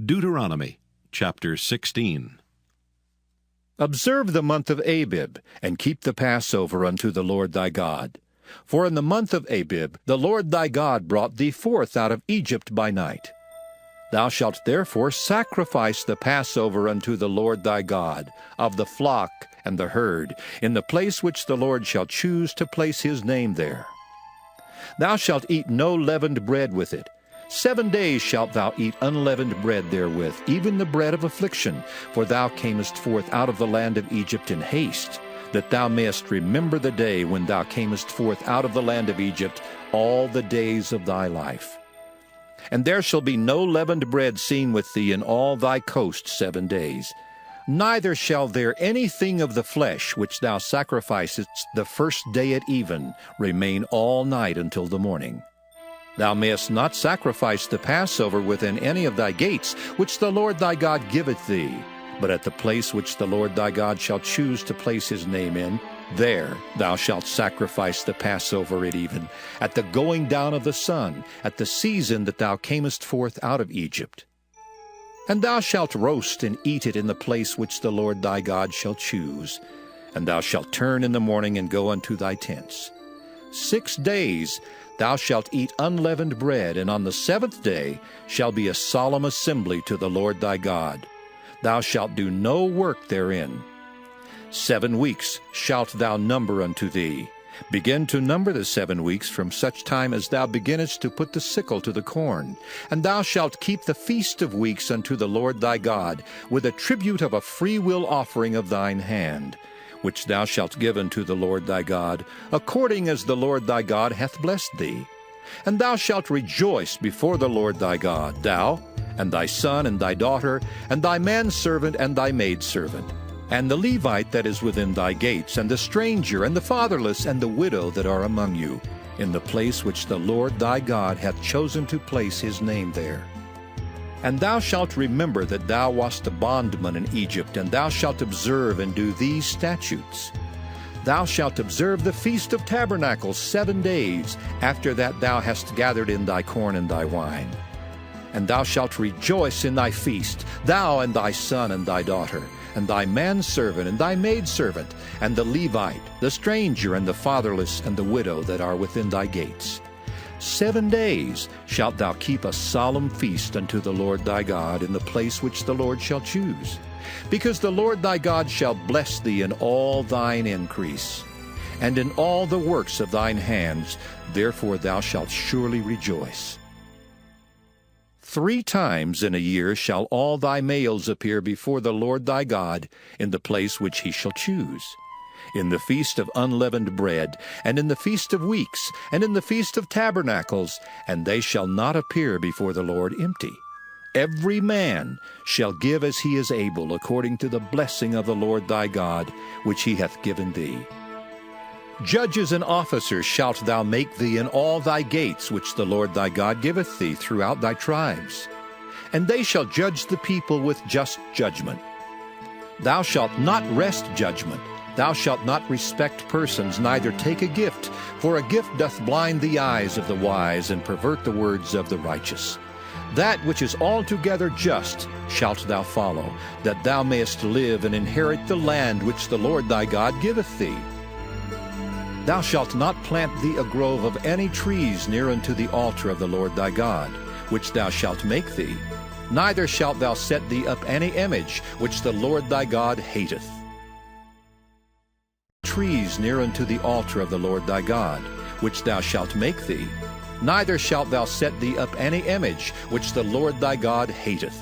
Deuteronomy chapter 16. Observe the month of Abib, and keep the Passover unto the Lord thy God. For in the month of Abib the Lord thy God brought thee forth out of Egypt by night. Thou shalt therefore sacrifice the Passover unto the Lord thy God, of the flock and the herd, in the place which the Lord shall choose to place his name there. Thou shalt eat no leavened bread with it. 7 days shalt thou eat unleavened bread therewith, even the bread of affliction, for thou camest forth out of the land of Egypt in haste, that thou mayest remember the day when thou camest forth out of the land of Egypt all the days of thy life. And there shall be no leavened bread seen with thee in all thy coast 7 days. Neither shall there anything of the flesh which thou sacrificest the first day at even remain all night until the morning. Thou mayest not sacrifice the Passover within any of thy gates, which the Lord thy God giveth thee, but at the place which the Lord thy God shall choose to place his name in, there thou shalt sacrifice the Passover at even, at the going down of the sun, at the season that thou camest forth out of Egypt. And thou shalt roast and eat it in the place which the Lord thy God shall choose, and thou shalt turn in the morning and go unto thy tents. 6 days thou shalt eat unleavened bread, and on the 7th day shall be a solemn assembly to the Lord thy God. Thou shalt do no work therein. 7 weeks shalt thou number unto thee. Begin to number the 7 weeks from such time as thou beginnest to put the sickle to the corn. And thou shalt keep the feast of weeks unto the Lord thy God, with a tribute of a freewill offering of thine hand, which thou shalt give unto the Lord thy God, according as the Lord thy God hath blessed thee. And thou shalt rejoice before the Lord thy God, thou, and thy son, and thy daughter, and thy manservant, and thy maidservant, and the Levite that is within thy gates, and the stranger, and the fatherless, and the widow that are among you, in the place which the Lord thy God hath chosen to place his name there. And thou shalt remember that thou wast a bondman in Egypt, and thou shalt observe and do these statutes. Thou shalt observe the Feast of Tabernacles 7 days, after that thou hast gathered in thy corn and thy wine. And thou shalt rejoice in thy feast, thou and thy son and thy daughter, and thy manservant and thy maidservant, and the Levite, the stranger, and the fatherless, and the widow that are within thy gates. 7 days shalt thou keep a solemn feast unto the Lord thy God in the place which the Lord shall choose, because the Lord thy God shall bless thee in all thine increase, and in all the works of thine hands, therefore thou shalt surely rejoice. 3 times in a year shall all thy males appear before the Lord thy God in the place which he shall choose, in the feast of unleavened bread, and in the feast of weeks, and in the feast of tabernacles, and they shall not appear before the Lord empty. Every man shall give as he is able, according to the blessing of the Lord thy God, which he hath given thee. Judges and officers shalt thou make thee in all thy gates, which the Lord thy God giveth thee throughout thy tribes. And they shall judge the people with just judgment. Thou shalt not wrest judgment. Thou shalt not respect persons, neither take a gift, for a gift doth blind the eyes of the wise, and pervert the words of the righteous. That which is altogether just shalt thou follow, that thou mayest live and inherit the land which the Lord thy God giveth thee. Thou shalt not plant thee a grove of any trees near unto the altar of the Lord thy God, which thou shalt make thee. Neither shalt thou set thee up any image, which the Lord thy God hateth. Trees near unto the altar of the Lord thy God, which thou shalt make thee. Neither shalt thou set thee up any image, which the Lord thy God hateth.